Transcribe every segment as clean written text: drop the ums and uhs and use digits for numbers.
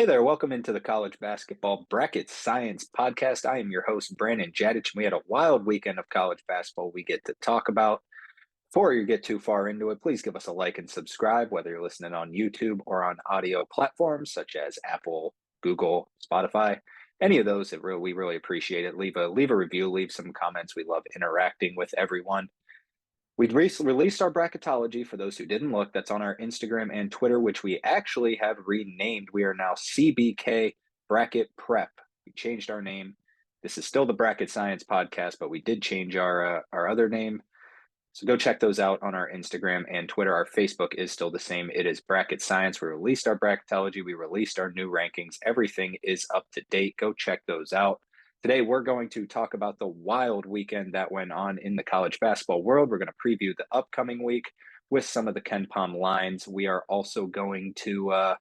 Hey there, welcome into the College Basketball Bracket Science Podcast. I am your host, Brandon Jadich, and we had a wild weekend of college basketball we get to talk about. Before you get too far into it, please give us a like and subscribe, whether you're listening on YouTube or on audio platforms such as Apple, Google, Spotify, any of those. We really appreciate it. Leave a review, leave some comments. We love interacting with everyone. We released our bracketology. For those who didn't look, that's on our Instagram and Twitter, which we actually have renamed. We are now CBK Bracket Prep. We changed our name. This is still the Bracket Science Podcast, but we did change our other name. So go check those out on our Instagram and Twitter. Our Facebook is still the same. It is Bracket Science. We released our bracketology. We released our new rankings. Everything is up to date. Go check those out. Today, we're going to talk about the wild weekend that went on in the college basketball world. We're going to preview the upcoming week with some of the KenPom lines. We are also going to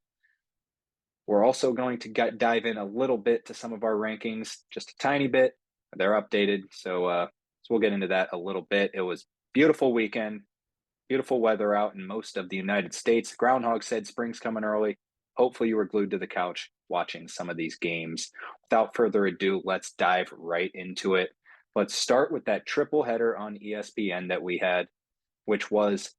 dive in a little bit to some of our rankings, just a tiny bit. They're updated, so we'll get into that a little bit. It was beautiful weekend, beautiful weather out in most of the United States. Groundhog said spring's coming early. Hopefully you were glued to the couch watching some of these games. Without further ado, let's dive right into it. Let's start with that triple header on ESPN that we had, which was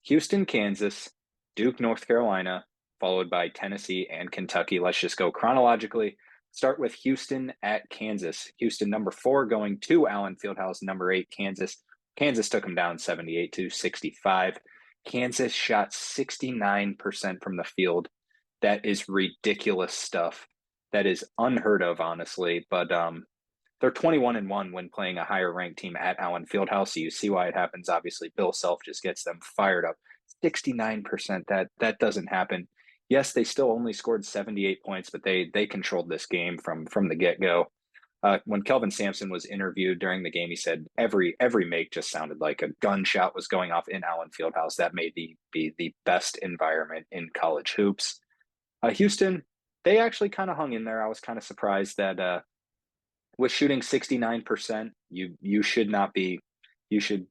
Houston, Kansas, Duke, North Carolina, followed by Tennessee and Kentucky. Let's just go chronologically. Start with Houston at Kansas. Houston, number 4, going to Allen Fieldhouse, number 8, Kansas. Kansas took them down 78-65. Kansas shot 69% from the field. That is ridiculous stuff. That is unheard of, honestly. But they're 21-1 when playing a higher ranked team at Allen Fieldhouse. So you see why it happens. Obviously, Bill Self just gets them fired up. 69%. That doesn't happen. Yes, they still only scored 78 points, but they controlled this game from the get-go. When Kelvin Sampson was interviewed during the game, he said every make just sounded like a gunshot was going off in Allen Fieldhouse. That may be the best environment in college hoops. Houston, they actually kind of hung in there. I was kind of surprised that with shooting 69%, it should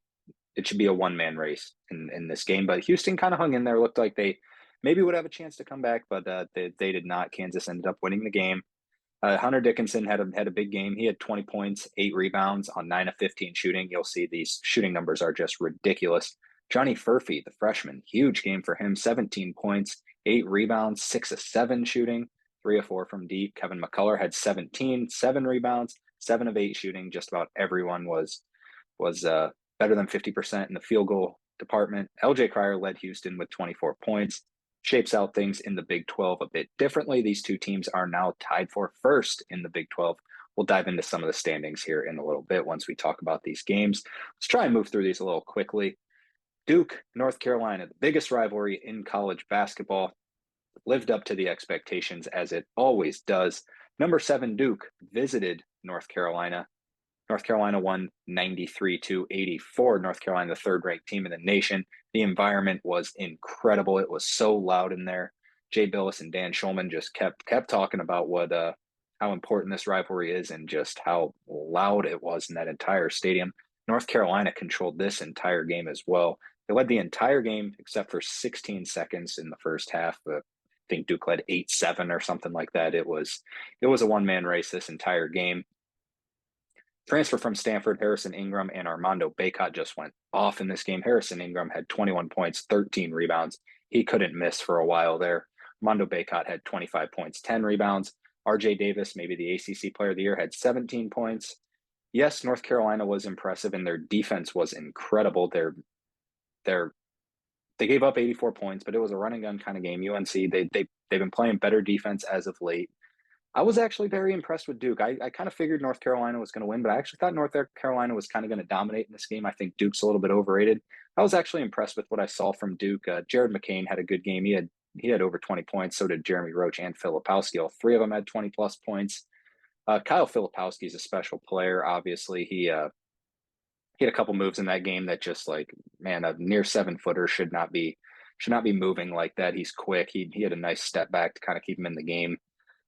be a one-man race in this game. But Houston kind of hung in there. Looked like they maybe would have a chance to come back, but they did not. Kansas ended up winning the game. Hunter Dickinson had a big game. He had 20 points, 8 rebounds on 9 of 15 shooting. You'll see these shooting numbers are just ridiculous. Johnny Furphy, the freshman, huge game for him. 17 points, 8 rebounds, 6 of 7 shooting, 3 of 4 from deep. Kevin McCullough had 17, 7 rebounds, 7 of 8 shooting. Just about everyone was better than 50% in the field goal department. LJ Cryer led Houston with 24 points. Shapes out things in the Big 12 a bit differently. These two teams are now tied for first in the Big 12. We'll dive into some of the standings here in a little bit once we talk about these games. Let's try and move through these a little quickly. Duke, North Carolina, the biggest rivalry in college basketball, lived up to the expectations as it always does. Number 7, Duke, visited North Carolina. North Carolina won 93-84. North Carolina, the third-ranked team in the nation. The environment was incredible. It was so loud in there. Jay Billis and Dan Schulman just kept talking about how important this rivalry is and just how loud it was in that entire stadium. North Carolina controlled this entire game as well. They led the entire game except for 16 seconds in the first half. I think Duke led 8-7 or something like that. It was a one-man race this entire game. Transfer from Stanford, Harrison Ingram and Armando Bacot just went off in this game. Harrison Ingram had 21 points, 13 rebounds. He couldn't miss for a while there. Armando Bacot had 25 points, 10 rebounds. RJ Davis, maybe the ACC Player of the Year, had 17 points. Yes, North Carolina was impressive and their defense was incredible. They gave up 84 points, but it was a run and gun kind of game. UNC, they've been playing better defense as of late. I was actually very impressed with Duke. I kind of figured North Carolina was going to win, but I actually thought North Carolina was kind of going to dominate in this game. I think Duke's a little bit overrated. I was actually impressed with what I saw from Duke. Jared McCain had a good game. He had over 20 points. So did Jeremy Roach and Filipowski. All 3 of them had 20-plus points. Kyle Filipowski is a special player. Obviously, he had a couple moves in that game that just a near 7-footer should not be moving like that. He's quick. He had a nice step back to kind of keep him in the game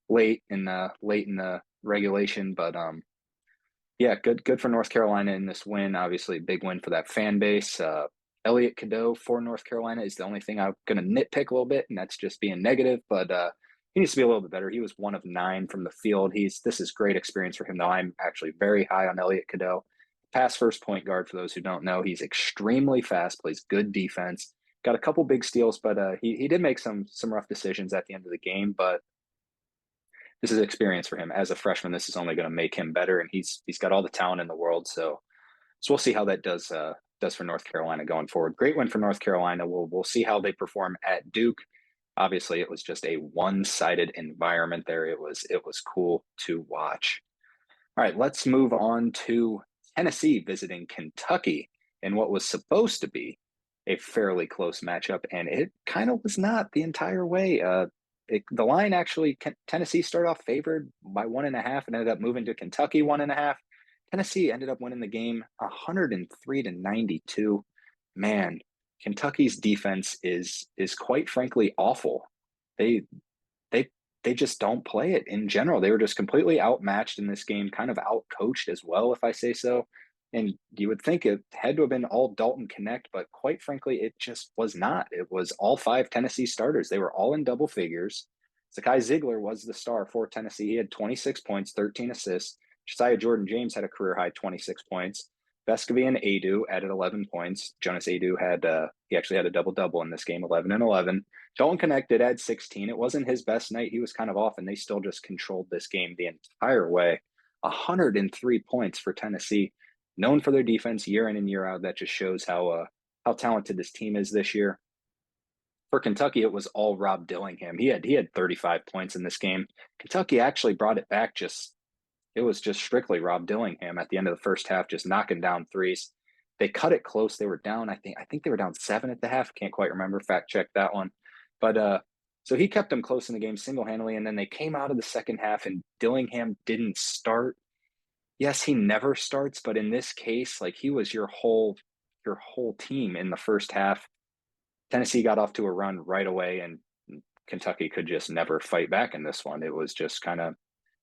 late in the regulation, but good for North Carolina in this win. Obviously, big win for that fan base. Elliot Cadeau for North Carolina is the only thing I'm going to nitpick a little bit, and that's just being negative. But he needs to be a little bit better. He was 1 of 9 from the field. This is great experience for him, though. I'm actually very high on Elliot Cadeau. Pass first point guard, for those who don't know. He's extremely fast, plays good defense, got a couple big steals, but he did make some rough decisions at the end of the game. But this is experience for him as a freshman. This is only going to make him better, and he's got all the talent in the world. So we'll see how that does for North Carolina going forward. Great win for North Carolina. We'll see how they perform at Duke. Obviously, it was just a one-sided environment there. It was cool to watch. All right, let's move on to Tennessee visiting Kentucky in what was supposed to be a fairly close matchup, and it kind of was not the entire way. The line actually, Tennessee started off favored by 1.5 and ended up moving to Kentucky 1.5. Tennessee ended up winning the game 103-92. Man, Kentucky's defense is quite frankly awful. They they they just don't play it in general. They were just completely outmatched in this game, kind of outcoached as well, if I say so. And you would think it had to have been all Dalton Connect, but quite frankly, it just was not. It was all 5 Tennessee starters. They were all in double figures. Zakai Ziegler was the star for Tennessee. He had 26 points, 13 assists. Josiah Jordan James had a career high 26 points. Vescovi and Adu added 11 points. Jonas Adu he actually had a double-double in this game, 11 and 11. Dalton Connect did add 16. It wasn't his best night. He was kind of off, and they still just controlled this game the entire way. 103 points for Tennessee, known for their defense year in and year out. That just shows how talented this team is this year. For Kentucky, it was all Rob Dillingham. He had 35 points in this game. Kentucky actually brought it back. It was just strictly Rob Dillingham at the end of the first half, just knocking down threes. They cut it close. They were down, I think they were down 7 at the half. Can't quite remember. Fact check that one. But so he kept them close in the game single-handedly, and then they came out of the second half, and Dillingham didn't start. Yes, he never starts, but in this case, like, he was your whole team in the first half. Tennessee got off to a run right away, and Kentucky could just never fight back in this one. It was just kind of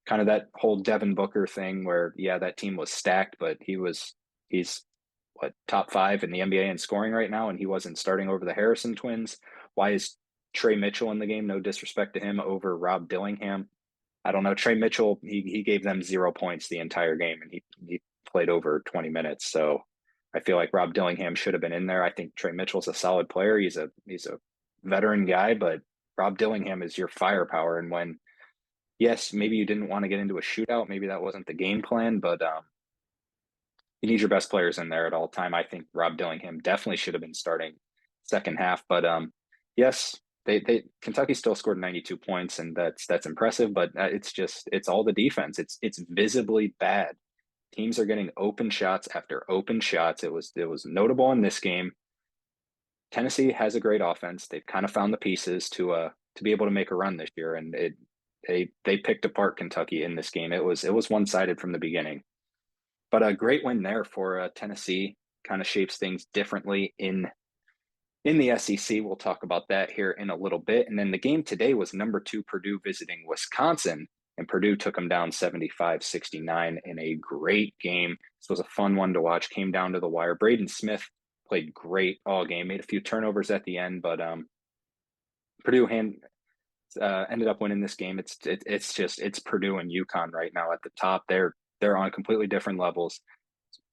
that whole Devin Booker thing where, yeah, that team was stacked, but he's what, top 5 in the NBA in scoring right now, and he wasn't starting over the Harrison twins. Why is Trey Mitchell in the game? No disrespect to him, over Rob Dillingham. I don't know. Trey Mitchell, he gave them 0 points the entire game, and he played over 20 minutes. So I feel like Rob Dillingham should have been in there. I think Trey Mitchell's a solid player. He's a veteran guy, but Rob Dillingham is your firepower. And when, yes, maybe you didn't want to get into a shootout, maybe that wasn't the game plan, but you need your best players in there at all time. I think Rob Dillingham definitely should have been starting second half, but yes, Kentucky still scored 92 points, and that's impressive, but it's all the defense. It's visibly bad. Teams are getting open shots after open shots. It was notable in this game. Tennessee has a great offense. They've kind of found the pieces to be able to make a run this year, and they picked apart Kentucky in this game. It was one-sided from the beginning. But a great win there for Tennessee. Kind of shapes things differently in the SEC. We'll talk about that here in a little bit. And then the game today was number 2 Purdue visiting Wisconsin, and Purdue took them down 75-69 in a great game. This was a fun one to watch. Came down to the wire. Braden Smith played great all game. Made a few turnovers at the end, but Purdue ended up winning this game. It's Purdue and UConn right now at the top. They're on completely different levels.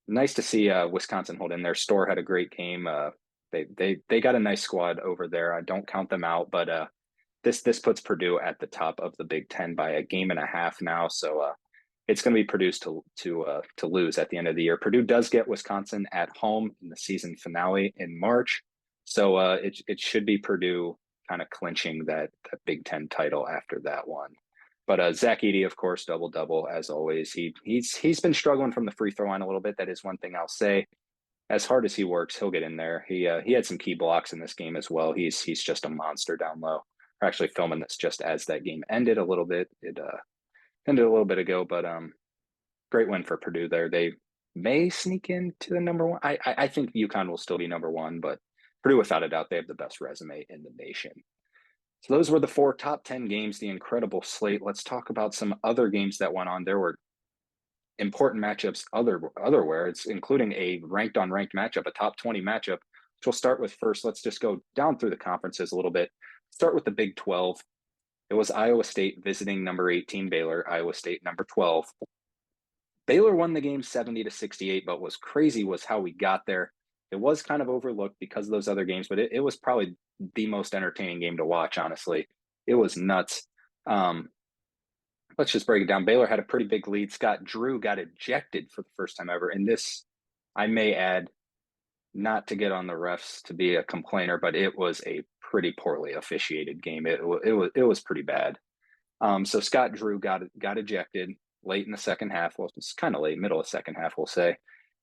Nice to see Wisconsin hold in there. Storr had a great game. They got a nice squad over there. I don't count them out, but this puts Purdue at the top of the Big Ten by a game and a half now. So it's going to be Purdue's to lose at the end of the year. Purdue does get Wisconsin at home in the season finale in March, so it should be Purdue kind of clinching that Big Ten title after that one. But Zach Edey, of course, double-double as always. He's been struggling from the free throw line a little bit. That is one thing I'll say. As hard as he works, he'll get in there. He had some key blocks in this game as well. He's just a monster down low. We're actually filming this just as that game ended a little bit. It ended a little bit ago, but great win for Purdue there. They may sneak into the number 1. I think UConn will still be number 1, but Purdue, without a doubt, they have the best resume in the nation. So those were the 4 top 10 games, the incredible slate. Let's talk about some other games that went on. There were important matchups otherwhere. It's including a ranked-on-ranked matchup, a top 20 matchup, which we'll start with first. Let's just go down through the conferences a little bit. Start with the Big 12. It was Iowa State visiting number 18 Baylor, Iowa State number 12. Baylor won the game 70-68, but what's crazy was how we got there. It was kind of overlooked because of those other games, but it was probably the most entertaining game to watch, honestly. It was nuts. Um, let's just break it down. Baylor had a pretty big lead. Scott Drew got ejected for the first time ever. And this, I may add, not to get on the refs to be a complainer, but it was a pretty poorly officiated game. It was pretty bad. So Scott Drew got ejected late in the second half. Well, it's kind of late, middle of second half, we'll say.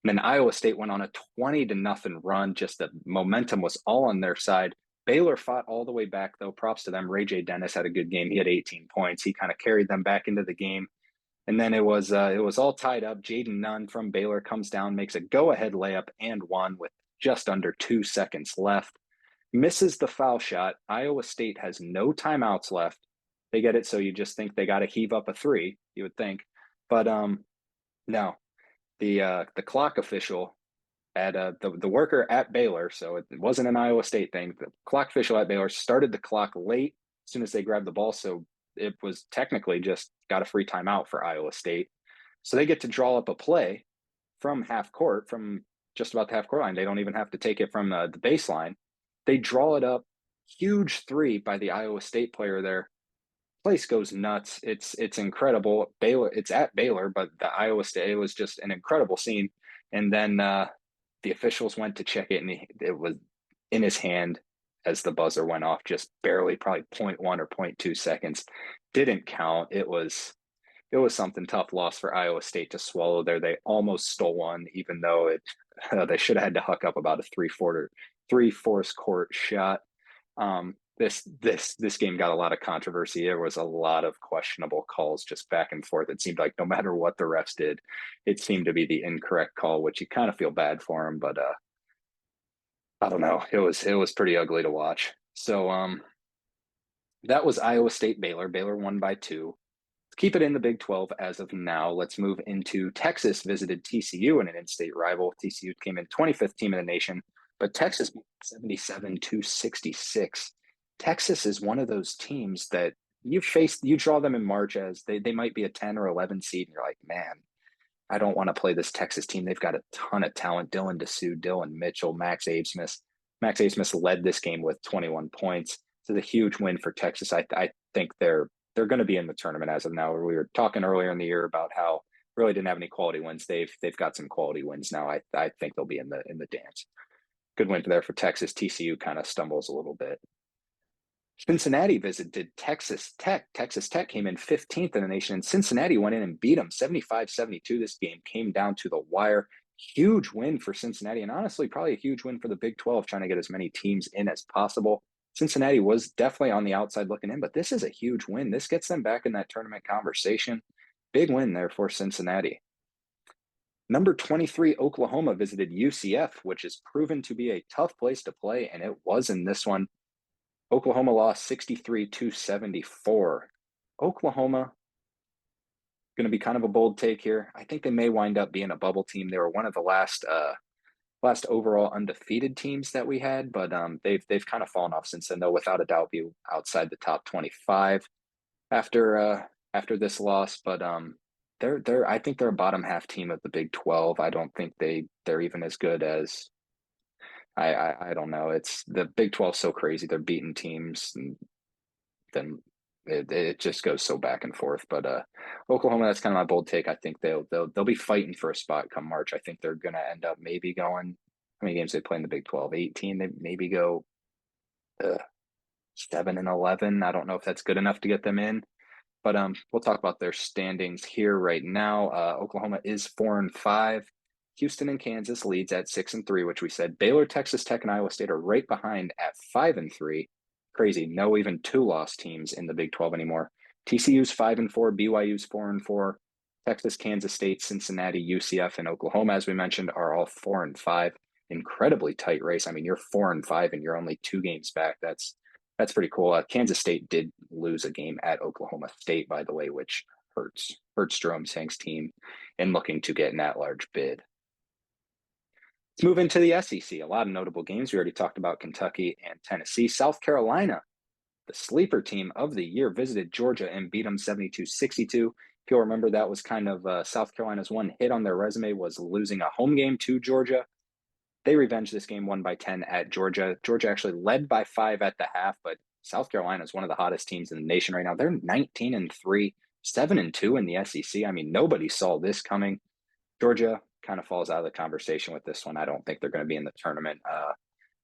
And then Iowa State went on a 20-0 run. Just the momentum was all on their side. Baylor fought all the way back, though. Props to them. Ray J. Dennis had a good game. He had 18 points. He kind of carried them back into the game. And then it was all tied up. Jaden Nunn from Baylor comes down, makes a go-ahead layup and one with just under 2 seconds left. Misses the foul shot. Iowa State has no timeouts left. They get it, so you just think they got to heave up a three, you would think. But no, the clock official at the worker at Baylor, so it wasn't an Iowa State thing. The clock official at Baylor started the clock late as soon as they grabbed the ball, so it was technically just got a free timeout for Iowa State. So they get to draw up a play from half court, from just about the half court line. They don't even have to take it from the baseline. They draw it up. Huge three by the Iowa State player there. Place goes nuts. It's incredible. Baylor, it's at Baylor, but the Iowa State, it was just an incredible scene. And then the officials went to check it, and it was in his hand as the buzzer went off, just barely, probably 0.1 or 0.2 seconds. Didn't count. It was something tough loss for Iowa State to swallow there. They almost stole one, even though they should have had to huck up about a three-fourths court shot. This game got a lot of controversy. There was a lot of questionable calls just back and forth. It seemed like no matter what the refs did, it seemed to be the incorrect call, which you kind of feel bad for them. But I don't know. It was pretty ugly to watch. So that was Iowa State Baylor. Baylor won by 2. Keep it in the Big 12 as of now. Let's move into Texas visited TCU in an in-state rival. TCU came in 25th team in the nation, but Texas 77-66. Texas is one of those teams that you draw them in March as they might be a 10 or 11 seed, and you're like, man, I don't want to play this Texas team. They've got a ton of talent. Dylan DeSue, Dylan Mitchell, Max Abesmith. Max Abesmith led this game with 21 points. It's a huge win for Texas. I think they're going to be in the tournament as of now. We were talking earlier in the year about how really didn't have any quality wins. They've got some quality wins now. I think they'll be in the dance. Good win there for Texas. TCU kind of stumbles a little bit. Cincinnati visited Texas Tech. Texas Tech came in 15th in the nation, and Cincinnati went in and beat them 75-72. This game came down to the wire. Huge win for Cincinnati, and honestly, probably a huge win for the Big 12, trying to get as many teams in as possible. Cincinnati was definitely on the outside looking in, but this is a huge win. This gets them back in that tournament conversation. Big win there for Cincinnati. Number 23, Oklahoma visited UCF, which has proven to be a tough place to play, and it was in this one. Oklahoma lost 63-74. Oklahoma, going to be kind of a bold take here. I think they may wind up being a bubble team. They were one of the last overall undefeated teams that we had, but they've kind of fallen off since then. They'll without a doubt be outside the top 25 after this loss. But I think they're a bottom half team of the Big 12. I don't think they're even as good as I don't know. It's the Big 12 so crazy. They're beating teams, and then it just goes so back and forth. But Oklahoma, that's kind of my bold take. I think they'll be fighting for a spot come March. I think they're going to end up maybe going. How many games they play in the Big 12? 18. They maybe go 7-11. I don't know if that's good enough to get them in. But we'll talk about their standings here right now. Oklahoma is 4-5. Houston and Kansas leads at 6-3, which we said. Baylor, Texas Tech, and Iowa State are right behind at 5-3. Crazy. No even 2-loss teams in the Big 12 anymore. TCU's 5-4, BYU's 4-4. Texas, Kansas State, Cincinnati, UCF, and Oklahoma, as we mentioned, are all 4-5. Incredibly tight race. I mean, you're 4-5 and you're only 2 games back. That's pretty cool. Kansas State did lose a game at Oklahoma State, by the way, which hurts Jerome Sang's team in looking to get an at-large bid. Let's move into the SEC. A lot of notable games. We already talked about Kentucky and Tennessee. South Carolina the sleeper team of the year, visited Georgia and beat them 72-62. If you'll remember, that was kind of South Carolina's one hit on their resume was losing a home game to Georgia. They revenged this game, won by 10 at Georgia. Georgia actually led by 5 at the half, but South Carolina is one of the hottest teams in the nation right now. They're 19-3, 7-2 in the SEC. I mean, nobody saw this coming. Georgia kind of falls out of the conversation with this one. I don't think they're going to be in the tournament.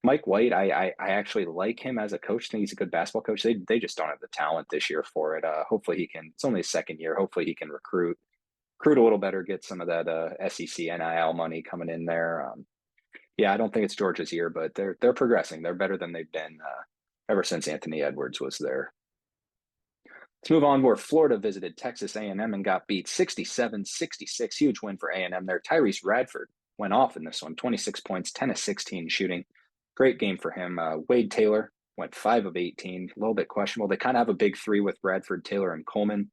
Mike White, I actually like him as a coach. I think he's a good basketball coach. They just don't have the talent this year for it. Hopefully he can. It's only his second year. Hopefully he can recruit a little better, get some of that SEC NIL money coming in there. Yeah, I don't think it's Georgia's year, but they're progressing. They're better than they've been ever since Anthony Edwards was there. Let's move on where Florida visited Texas A&M and got beat 67-66. Huge win for A&M there. Tyrese Radford went off in this one, 26 points, 10 of 16 shooting. Great game for him. Wade Taylor went 5 of 18, a little bit questionable. They kind of have a big three with Radford, Taylor, and Coleman.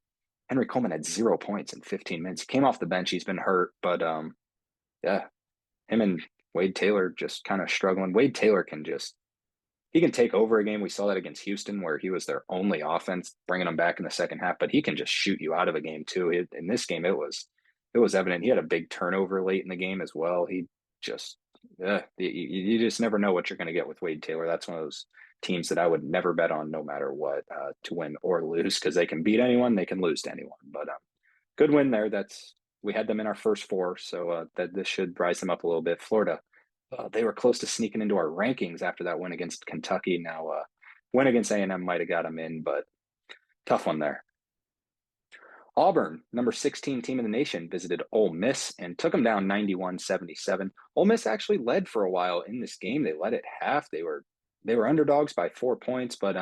Henry Coleman had 0 points in 15 minutes. He came off the bench. He's been hurt, but yeah, him and Wade Taylor just kind of struggling. Wade Taylor he can take over a game. We saw that against Houston where he was their only offense, bringing them back in the second half, but he can just shoot you out of a game too. In this game, it was evident. He had a big turnover late in the game as well. He just, you just never know what you're going to get with Wade Taylor. That's one of those teams that I would never bet on no matter what to win or lose because they can beat anyone, they can lose to anyone. But good win there. We had them in our first 4, so that this should rise them up a little bit. Florida, they were close to sneaking into our rankings after that win against Kentucky. Now, win against A&M might have got them in, but tough one there. Auburn, number 16 team in the nation, visited Ole Miss and took them down 91-77. Ole Miss actually led for a while in this game. They led at half. They were underdogs by 4 points, but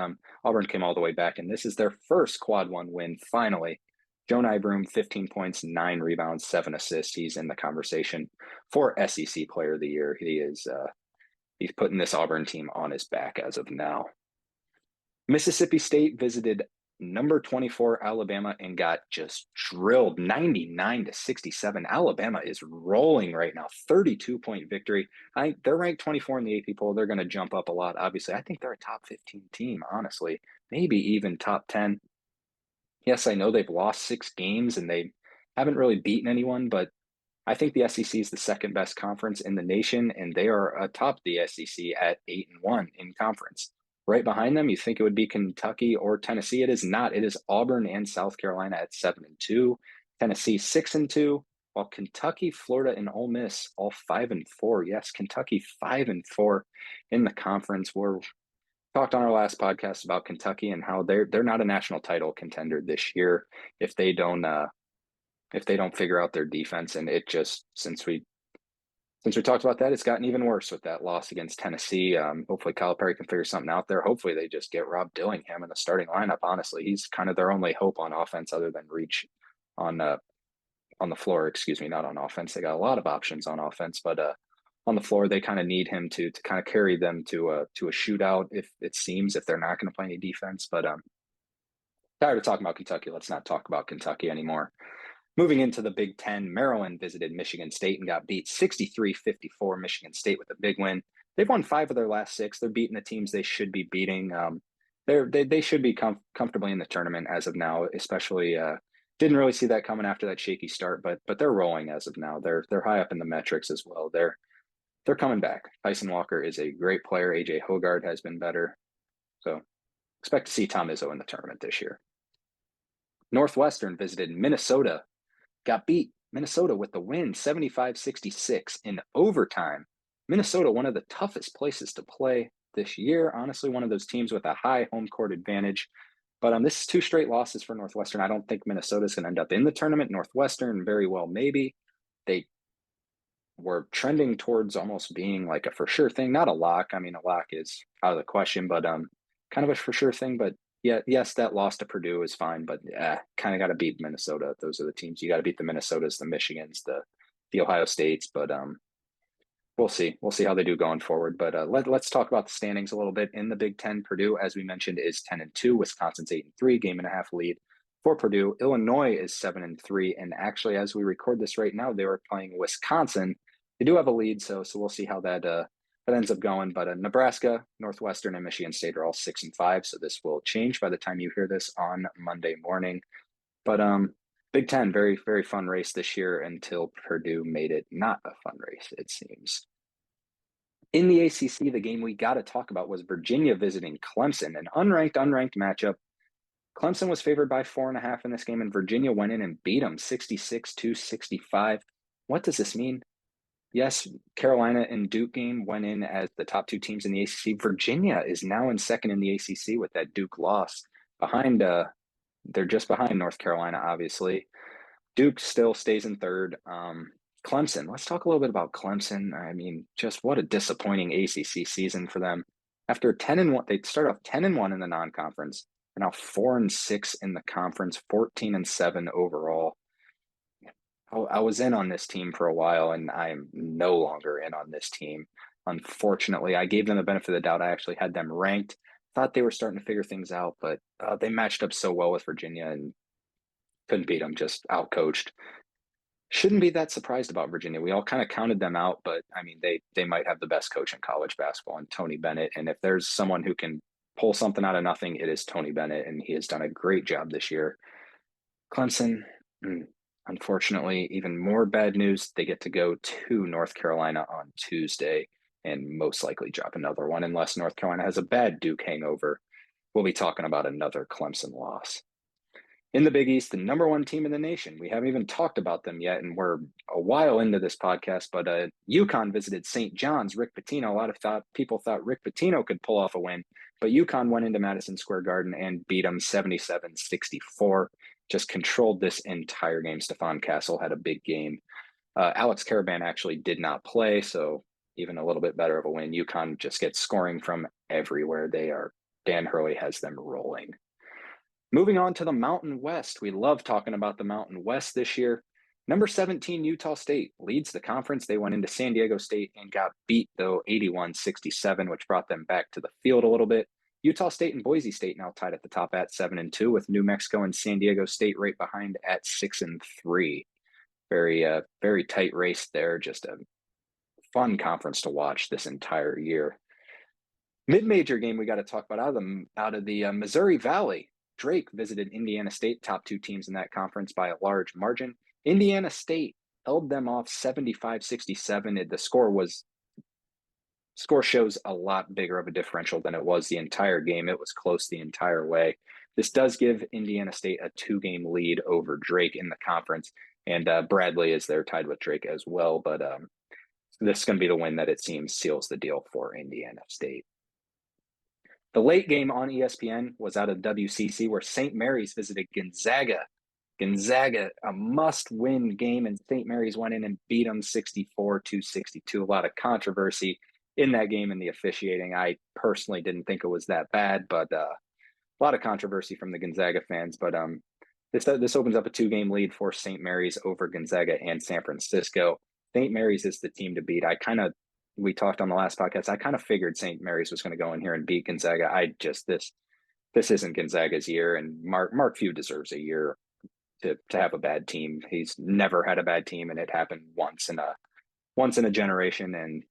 Auburn came all the way back, and this is their first quad 1 win finally. Joe Nybroom, 15 points, 9 rebounds, 7 assists. He's in the conversation for SEC Player of the Year. He's putting this Auburn team on his back as of now. Mississippi State visited number 24 Alabama and got just drilled 99-67. Alabama is rolling right now, 32-point victory. They're ranked 24 in the AP poll. They're going to jump up a lot, obviously. I think they're a top 15 team, honestly, maybe even top 10. Yes, I know they've lost 6 games and they haven't really beaten anyone, but I think the SEC is the second best conference in the nation, and they are atop the SEC at 8-1 in conference. Right behind them, you think it would be Kentucky or Tennessee. It is not. It is Auburn and South Carolina at 7-2, Tennessee 6-2, while Kentucky, Florida, and Ole Miss all 5-4. Yes, Kentucky 5-4 in the conference. We're talked on our last podcast about Kentucky and how they're not a national title contender this year if they don't figure out their defense. And it just since we talked about that, it's gotten even worse with that loss against Tennessee. Hopefully Calipari can figure something out there. Hopefully they just get Rob Dillingham in the starting lineup. Honestly, he's kind of their only hope on offense other than reach on the floor. Excuse me, not on offense. They got a lot of options on offense, but on the floor, they kind of need him to kind of carry them to a shootout if they're not going to play any defense. But tired of talking about Kentucky. Let's not talk about Kentucky anymore. Moving into the Big Ten, Maryland visited Michigan State and got beat 63-54. Michigan State with a big win. They've won 5 of their last 6. They're beating the teams they should be beating. They should be comfortably in the tournament as of now, especially didn't really see that coming after that shaky start, but they're rolling as of now. They're high up in the metrics as well. They're coming back. Tyson Walker is a great player. AJ Hoggard has been better. So expect to see Tom Izzo in the tournament this year. Northwestern visited Minnesota, got beat. Minnesota with the win, 75-66 in overtime. Minnesota, one of the toughest places to play this year. Honestly, one of those teams with a high home court advantage. But this is 2 straight losses for Northwestern. I don't think Minnesota's going to end up in the tournament. Northwestern, very well, maybe. They were trending towards almost being like a for sure thing. Not a lock. I mean, a lock is out of the question, but kind of a for sure thing. But yeah, yes, that loss to Purdue is fine, but kind of got to beat Minnesota. Those are the teams you got to beat: the Minnesotas, the Michigans, the Ohio States. But we'll see. We'll see how they do going forward. But let's talk about the standings a little bit. In the Big Ten, Purdue, as we mentioned, is 10-2. Wisconsin's 8-3, game and a half lead for Purdue. Illinois is 7-3, and actually, as we record this right now, they were playing Wisconsin. They do have a lead, so we'll see how that that ends up going. But Nebraska, Northwestern, and Michigan State are all 6-5. So this will change by the time you hear this on Monday morning. But Big Ten, very, very fun race this year until Purdue made it not a fun race, it seems. In the ACC, the game we got to talk about was Virginia visiting Clemson, an unranked matchup. Clemson was favored by 4.5 in this game, and Virginia went in and beat them 66-65. What does this mean? Yes, Carolina and Duke game went in as the top two teams in the ACC. Virginia is now in second in the ACC with that Duke loss. They're just behind North Carolina, obviously. Duke still stays in third. Clemson, let's talk a little bit about Clemson. I mean, just what a disappointing ACC season for them. After 10-1, they start off 10-1 in the non-conference. They're now 4-6 in the conference, 14-7 overall. I was in on this team for a while, and I am no longer in on this team. Unfortunately, I gave them the benefit of the doubt. I actually had them ranked. Thought they were starting to figure things out, but they matched up so well with Virginia and couldn't beat them, just outcoached. Shouldn't be that surprised about Virginia. We all kind of counted them out, but I mean, they might have the best coach in college basketball, and Tony Bennett. And if there's someone who can pull something out of nothing, it is Tony Bennett, and he has done a great job this year. Clemson, unfortunately, even more bad news. They get to go to North Carolina on Tuesday and most likely drop another one unless North Carolina has a bad Duke hangover. We'll be talking about another Clemson loss. In the Big East, the number one team in the nation. We haven't even talked about them yet, and we're a while into this podcast, but UConn visited St. John's. Rick Pitino, a lot of people thought Rick Pitino could pull off a win, but UConn went into Madison Square Garden and beat them 77-64. Just controlled this entire game. Stephon Castle had a big game. Alex Karaban actually did not play, so even a little bit better of a win. UConn just gets scoring from everywhere. Dan Hurley has them rolling. Moving on to the Mountain West. We love talking about the Mountain West this year. Number 17, Utah State leads the conference. They went into San Diego State and got beat, though, 81-67, which brought them back to the field a little bit. Utah State and Boise State now tied at the top at 7-2, with New Mexico and San Diego State right behind at 6-3. Very, very tight race there. Just a fun conference to watch this entire year. Mid-major game we got to talk about out of the Missouri Valley. Drake visited Indiana State, top two teams in that conference by a large margin. Indiana State held them off 75-67. The score shows a lot bigger of a differential than it was the entire game. It was close the entire way. This does give Indiana State a 2-game lead over Drake in the conference, and Bradley is there tied with Drake as well. But this is going to be the win that it seems seals the deal for Indiana State. The late game on ESPN was out of WCC, where St. Mary's visited Gonzaga. Gonzaga, a must-win game, and St. Mary's went in and beat them 64-62. A lot of controversy in that game and the officiating. I personally didn't think it was that bad, but a lot of controversy from the Gonzaga fans. But this opens up a 2-game lead for St. Mary's over Gonzaga and San Francisco. St. Mary's is the team to beat. We talked on the last podcast. I kind of figured St. Mary's was going to go in here and beat Gonzaga. This isn't Gonzaga's year, and Mark Few deserves a year to have a bad team. He's never had a bad team, and it happened once in a generation. And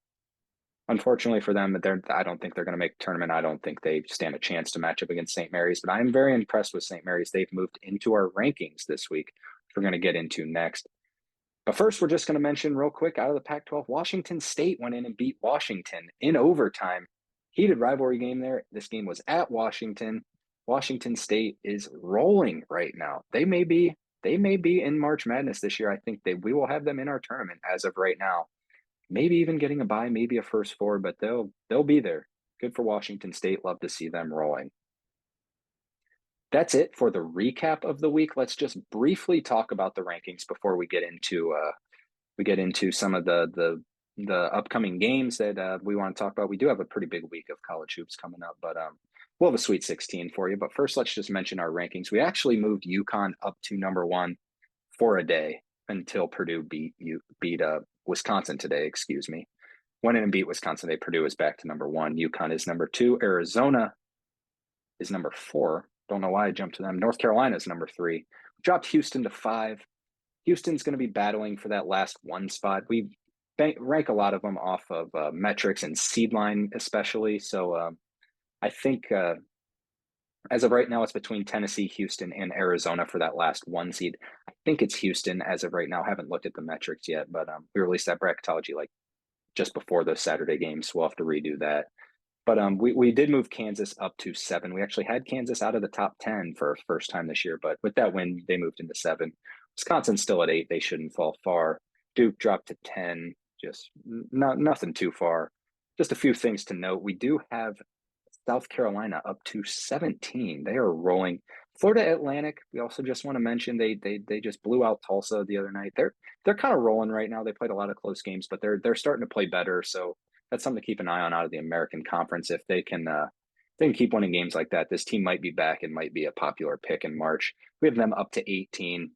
unfortunately for them, I don't think they're going to make the tournament. I don't think they stand a chance to match up against St. Mary's. But I'm very impressed with St. Mary's. They've moved into our rankings this week, which we're going to get into next. But first, we're just going to mention real quick out of the Pac-12, Washington State went in and beat Washington in overtime. Heated rivalry game there. This game was at Washington. Washington State is rolling right now. They may be in March Madness this year. I think we will have them in our tournament as of right now. Maybe even getting a bye, maybe a first four, but they'll be there. Good for Washington State. Love to see them rolling. That's it for the recap of the week. Let's just briefly talk about the rankings before we get into some of the upcoming games that we want to talk about. We do have a pretty big week of college hoops coming up, but we'll have a Sweet 16 for you. But first, let's just mention our rankings. We actually moved UConn up to number 1 for a day until Purdue beat Wisconsin today. Excuse me. Went in and beat Wisconsin today. Purdue is back to number 1. UConn is number 2. Arizona is number 4. Don't know why I jumped to them. North Carolina is number 3. We dropped Houston to 5. Houston's going to be battling for that last 1 spot. rank a lot of them off of metrics and seed line, especially. So I think as of right now, it's between Tennessee, Houston, and Arizona for that last one seed. I think it's Houston as of right now. Haven't looked at the metrics yet, but we released that bracketology like just before those Saturday games. So we'll have to redo that. But we did move Kansas up to 7. We actually had Kansas out of the top 10 for first time this year, but with that win, they moved into 7. Wisconsin's still at 8. They shouldn't fall far. Duke dropped to 10. Just nothing too far. Just a few things to note. We do have South Carolina up to 17. They are rolling. Florida Atlantic, we also just want to mention they just blew out Tulsa the other night. They're kind of rolling right now. They played a lot of close games, but they're starting to play better. So that's something to keep an eye on out of the American Conference. If they can keep winning games like that, this team might be back and might be a popular pick in March. We have them up to 18.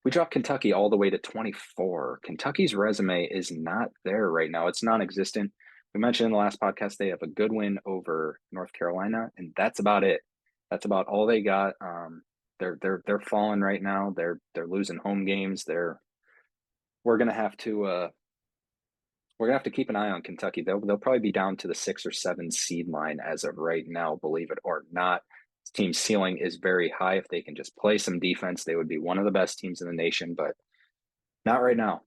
We dropped Kentucky all the way to 24. Kentucky's resume is not there right now. It's non-existent. We mentioned in the last podcast they have a good win over North Carolina, and that's about it. That's about all they got. They're falling right now. They're losing home games. We're gonna have to keep an eye on Kentucky. They'll probably be down to the 6 or 7 seed line as of right now, believe it or not. This team's ceiling is very high. If they can just play some defense, they would be one of the best teams in the nation, but not right now.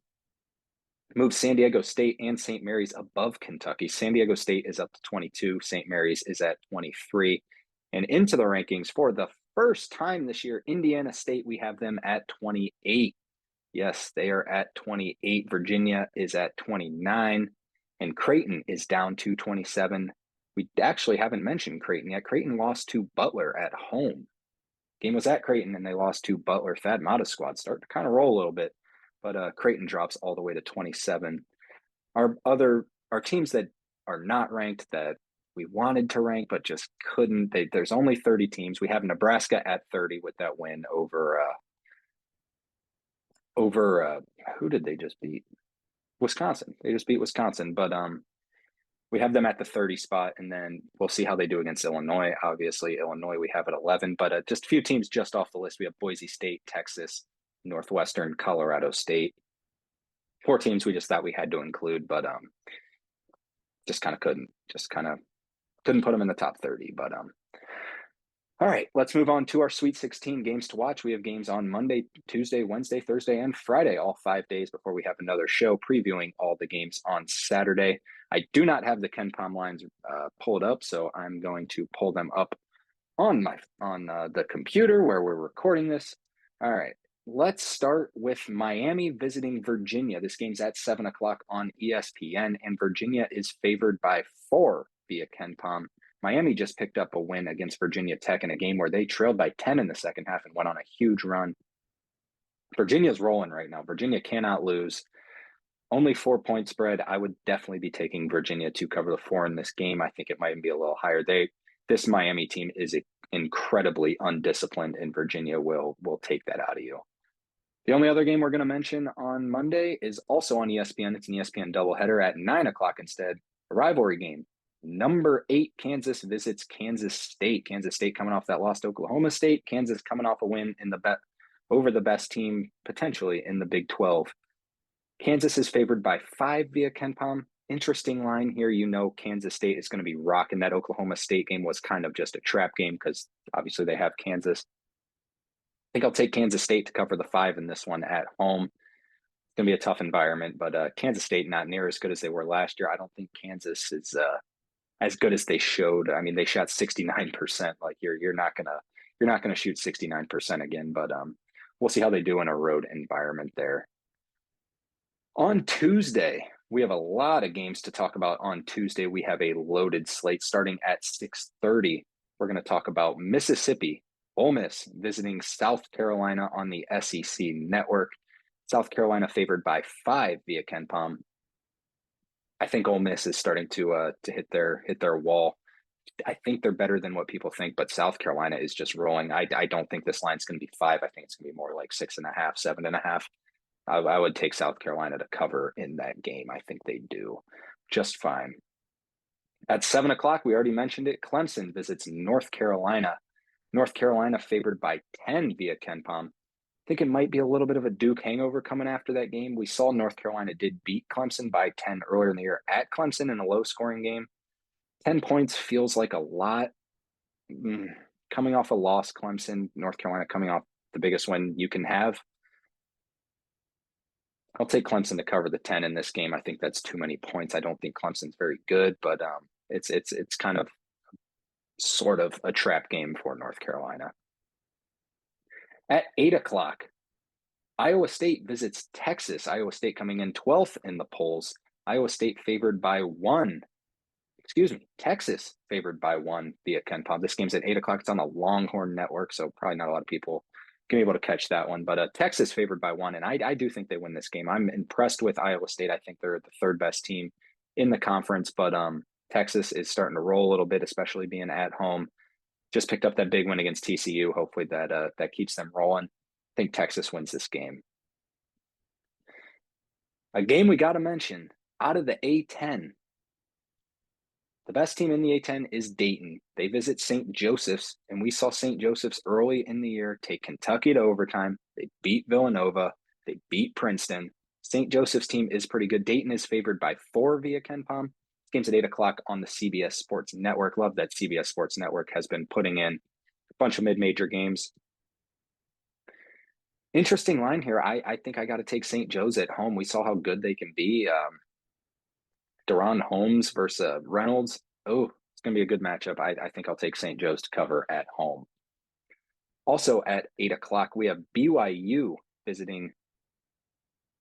Move San Diego State and St. Mary's above Kentucky. San Diego State is up to 22. St. Mary's is at 23. And into the rankings for the first time this year, Indiana State, we have them at 28. Yes, they are at 28. Virginia is at 29. And Creighton is down to 27. We actually haven't mentioned Creighton yet. Creighton lost to Butler at home. Game was at Creighton, and they lost to Butler. Thad Matta's squad starting to kind of roll a little bit. But Creighton drops all the way to 27. Our teams that are not ranked that we wanted to rank but just couldn't. There's only 30 teams. We have Nebraska at 30 with that win over who did they just beat? Wisconsin. They just beat Wisconsin, but we have them at the 30 spot, and then we'll see how they do against Illinois. Obviously, Illinois we have at 11, but just a few teams just off the list. We have Boise State, Texas, Northwestern, Colorado State. 4 teams we just thought we had to include, but just kind of couldn't put them in the top 30. But all right, let's move on to our Sweet 16 games to watch. We have games on Monday, Tuesday, Wednesday, Thursday, and Friday, all 5 days before we have another show previewing all the games on Saturday. I do not have the KenPom lines pulled up, so I'm going to pull them up on the computer where we're recording this. All right, let's start with Miami visiting Virginia. This game's at 7 o'clock on ESPN, and Virginia is favored by 4 via KenPom. Miami just picked up a win against Virginia Tech in a game where they trailed by 10 in the second half and went on a huge run. Virginia's rolling right now. Virginia cannot lose. Only 4-point spread. I would definitely be taking Virginia to cover the 4 in this game. I think it might be a little higher. This Miami team is incredibly undisciplined, and Virginia will take that out of you. The only other game we're going to mention on Monday is also on ESPN. It's an ESPN doubleheader at 9 o'clock instead. A rivalry game. Number 8, Kansas visits Kansas State. Kansas State coming off that loss to Oklahoma State. Kansas coming off a win in over the best team potentially in the Big 12. Kansas is favored by 5 via KenPom. Interesting line here. Kansas State is going to be rocking. That Oklahoma State game was kind of just a trap game because obviously they have Kansas. I think I'll take Kansas State to cover the 5 in this one at home. It's going to be a tough environment, but Kansas State not near as good as they were last year. I don't think Kansas is as good as they showed. I mean, they shot 69%. Like you're not gonna shoot 69% again, but we'll see how they do in a road environment there. On Tuesday, we have a lot of games to talk about. On Tuesday, we have a loaded slate starting at 6:30. We're going to talk about Mississippi, Ole Miss visiting South Carolina on the SEC network. South Carolina favored by 5 via KenPom. I think Ole Miss is starting to hit their wall. I think they're better than what people think, but South Carolina is just rolling. I don't think this line's going to be 5. I think it's going to be more like 6.5, 7.5. I would take South Carolina to cover in that game. I think they do just fine. At 7 o'clock, we already mentioned it. Clemson visits North Carolina. North Carolina favored by 10 via KenPom. think it might be a little bit of a Duke hangover coming after that game. We saw North Carolina did beat Clemson by 10 earlier in the year at Clemson in a low-scoring game. 10 points feels like a lot. Coming off a loss, Clemson, North Carolina coming off the biggest win you can have. I'll take Clemson to cover the 10 in this game. I think that's too many points. I don't think Clemson's very good, but it's kind of sort of a trap game for North Carolina. At 8 o'clock, Iowa State visits Texas. Iowa State coming in 12th in the polls. Iowa State favored by 1. Texas favored by 1 via KenPom. This game's at 8 o'clock. It's on the Longhorn Network, so probably not a lot of people can be able to catch that one. But Texas favored by 1, and I do think they win this game. I'm impressed with Iowa State. I think they're the third best team in the conference, but Texas is starting to roll a little bit, especially being at home. Just picked up that big win against TCU. Hopefully that keeps them rolling. I think Texas wins this game. A game we got to mention, out of the A10, the best team in the A10 is Dayton. They visit St. Joseph's, and we saw St. Joseph's early in the year take Kentucky to overtime. They beat Villanova. They beat Princeton. St. Joseph's team is pretty good. Dayton is favored by 4 via KenPom. This game's at 8 o'clock on the CBS Sports Network. Love that CBS Sports Network has been putting in a bunch of mid-major games. Interesting line here. I think I got to take St. Joe's at home. We saw how good they can be. Deron Holmes versus Reynolds. Oh, it's going to be a good matchup. I think I'll take St. Joe's to cover at home. Also at 8 o'clock, we have BYU visiting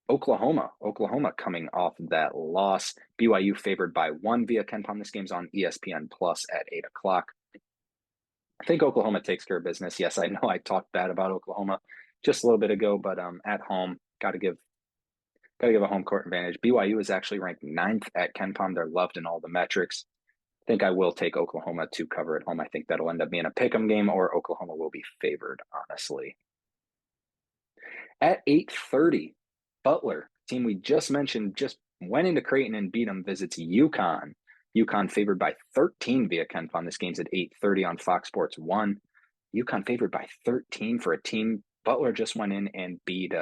Oklahoma. Oklahoma coming off that loss. BYU favored by 1 via KenPom. This game's on ESPN Plus at 8 o'clock. I think Oklahoma takes care of business. Yes, I know I talked bad about Oklahoma just a little bit ago, but at home, got to give a home court advantage. BYU is actually ranked 9th at KenPom. They're loved in all the metrics. I think I will take Oklahoma to cover at home. I think that'll end up being a pick'em game, or Oklahoma will be favored, honestly. At 8:30, Butler, team we just mentioned, just went into Creighton and beat them, visits UConn. UConn favored by 13 via KenPom. This game's at 8:30 on Fox Sports 1. UConn favored by 13 for a team. Butler just went in and beat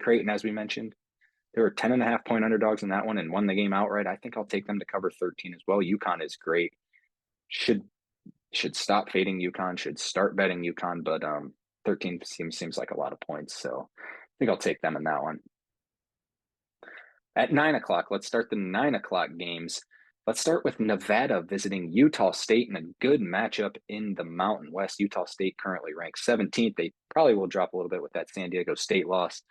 Creighton, as we mentioned. They were 10.5-point underdogs in that one and won the game outright. I think I'll take them to cover 13 as well. UConn is great. Should stop fading UConn. Should start betting UConn, but 13 seems like a lot of points. So I think I'll take them in that one. At 9 o'clock, let's start the 9 o'clock games. Let's start with Nevada visiting Utah State in a good matchup in the Mountain West. Utah State currently ranked 17th. They probably will drop a little bit with that San Diego State loss.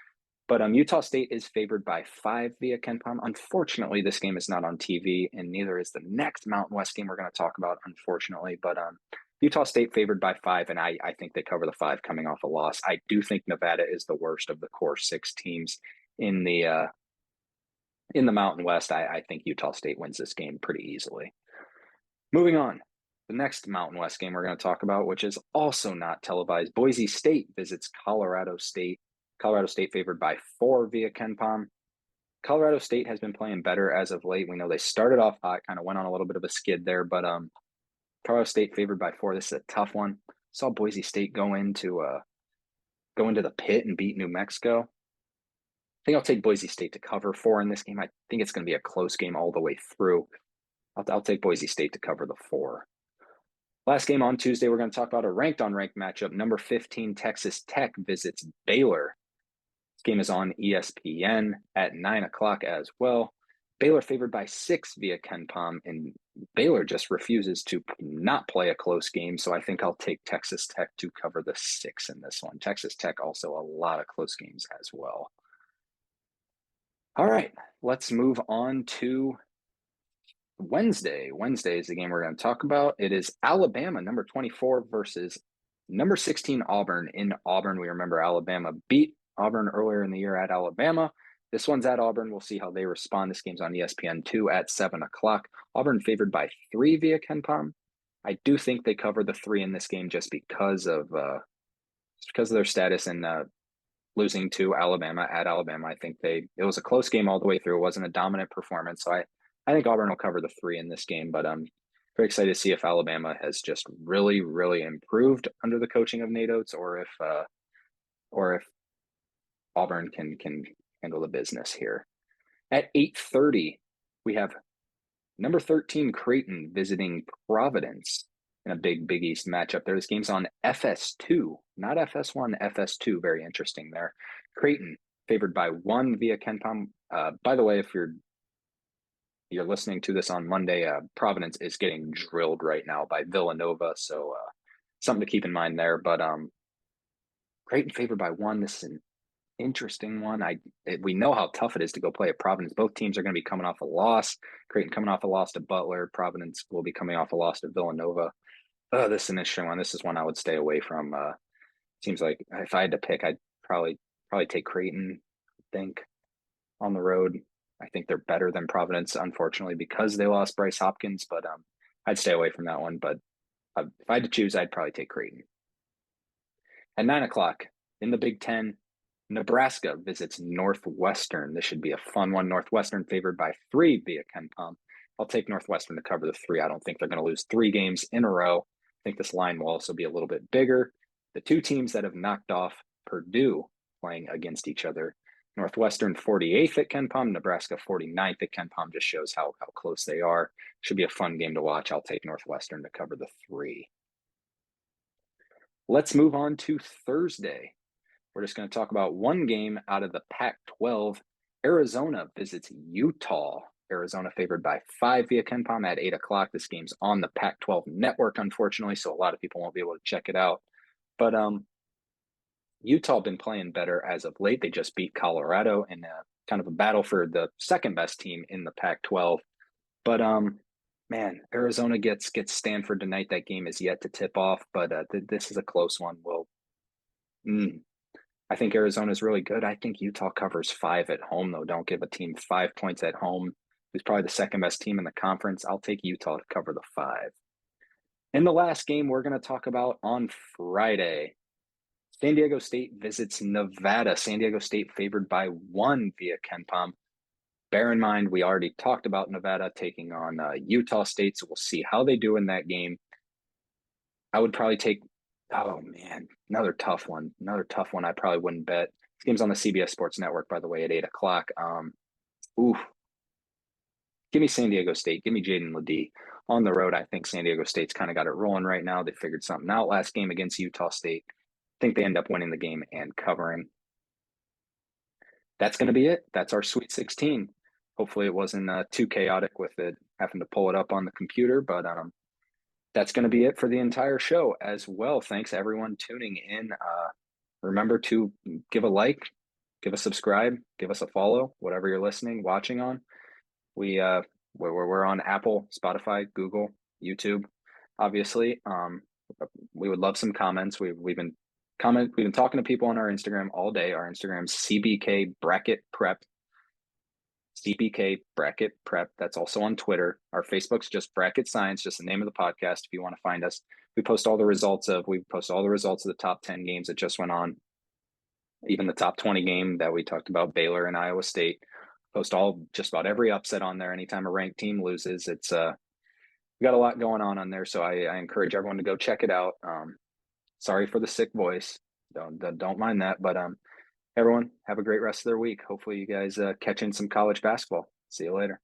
But Utah State is favored by 5 via KenPom. Unfortunately, this game is not on TV, and neither is the next Mountain West game we're going to talk about, unfortunately. But Utah State favored by 5, and I think they cover the 5 coming off a loss. I do think Nevada is the worst of the core 6 teams in the Mountain West. I think Utah State wins this game pretty easily. Moving on, the next Mountain West game we're going to talk about, which is also not televised. Boise State visits Colorado State. Colorado State favored by 4 via KenPom. Colorado State has been playing better as of late. We know they started off hot, kind of went on a little bit of a skid there, but Colorado State favored by 4. This is a tough one. Saw Boise State go into the pit and beat New Mexico. I think I'll take Boise State to cover 4 in this game. I think it's going to be a close game all the way through. I'll take Boise State to cover the 4. Last game on Tuesday, we're going to talk about a ranked-on-ranked matchup. Number 15, Texas Tech visits Baylor. This game is on ESPN at 9 o'clock as well. Baylor favored by 6 via KenPom, and Baylor just refuses to not play a close game, so I think I'll take Texas Tech to cover the 6 in this one. Texas Tech also a lot of close games as well. All right, let's move on to Wednesday. Wednesday is the game we're going to talk about. It is Alabama, number 24, versus number 16, Auburn. In Auburn, we remember Alabama beat Auburn earlier in the year at Alabama. This one's at Auburn. We'll see how they respond. This game's on ESPN2 at 7 o'clock. Auburn favored by 3 via KenPom. I do think they cover the 3 in this game just because of their status and losing to Alabama at Alabama. I think it was a close game all the way through. It wasn't a dominant performance. So I think Auburn will cover the 3 in this game, but I'm very excited to see if Alabama has just really, really improved under the coaching of Nate Oates, or if Auburn can handle the business here. At 8:30, we have number 13 Creighton visiting Providence in a big East matchup there. This game's on FS2, not FS1, FS2. Very interesting there. Creighton favored by 1 via KenPom. By the way, if you're listening to this on Monday, Providence is getting drilled right now by Villanova, so something to keep in mind there. But Creighton favored by 1. This is an interesting one. We know how tough it is to go play at Providence. Both teams are going to be coming off a loss. Creighton coming off a loss to Butler. Providence will be coming off a loss to Villanova. This is an interesting one. This is one I would stay away from. Seems like if I had to pick, I'd probably take Creighton, I think, on the road. I think they're better than Providence, unfortunately, because they lost Bryce Hopkins, but I'd stay away from that one. But if I had to choose, I'd probably take Creighton. At 9 o'clock in the Big Ten, Nebraska visits Northwestern. This should be a fun one. Northwestern favored by 3 via KenPom. I'll take Northwestern to cover the 3. I don't think they're going to lose 3 games in a row. I think this line will also be a little bit bigger. The 2 teams that have knocked off Purdue playing against each other. Northwestern 48th at KenPom, Nebraska 49th at KenPom, just shows how close they are. Should be a fun game to watch. I'll take Northwestern to cover the 3. Let's move on to Thursday. We're just going to talk about one game out of the Pac-12. Arizona visits Utah. Arizona favored by 5 via KenPom at 8 o'clock. This game's on the Pac-12 network, unfortunately, so a lot of people won't be able to check it out. But Utah been playing better as of late. They just beat Colorado in kind of a battle for the second best team in the Pac-12. But man, Arizona gets Stanford tonight. That game is yet to tip off, but this is a close one. I think Arizona is really good. I think Utah covers 5 at home, though. Don't give a team 5 points at home, who's probably the second best team in the conference. I'll take Utah to cover the 5. In the last game we're going to talk about on Friday, San Diego State visits Nevada. San Diego State favored by 1 via KenPom. Bear in mind, we already talked about Nevada taking on Utah State, so we'll see how they do in that game. I would probably take, oh man, another tough one. I probably wouldn't bet. This game's on the CBS Sports Network, by the way, at 8 o'clock. Give me San Diego State. Give me Jaden Ledee. On the road, I think San Diego State's kind of got it rolling right now. They figured something out last game against Utah State. I think they end up winning the game and covering. That's going to be it. That's our Sweet 16. Hopefully it wasn't too chaotic with it having to pull it up on the computer, but that's going to be it for the entire show as well. Thanks everyone tuning in. Remember to give a like, give a subscribe, give us a follow, whatever you're listening, watching on. We're on Apple, Spotify, Google, YouTube, obviously. We would love some comments. We've been talking to people on our Instagram all day. Our Instagram's CBK Bracket Prep. CBK Bracket Prep. That's also on Twitter. Our Facebook's just Bracket Science, just the name of the podcast if you want to find us. We post all the results of the top 10 games that just went on. Even the top 20 game that we talked about, Baylor and Iowa State. Post just about every upset on there. Anytime a ranked team loses, it's we got a lot going on there. So I encourage everyone to go check it out. Sorry for the sick voice. Don't mind that. But everyone, have a great rest of their week. Hopefully you guys catch in some college basketball. See you later.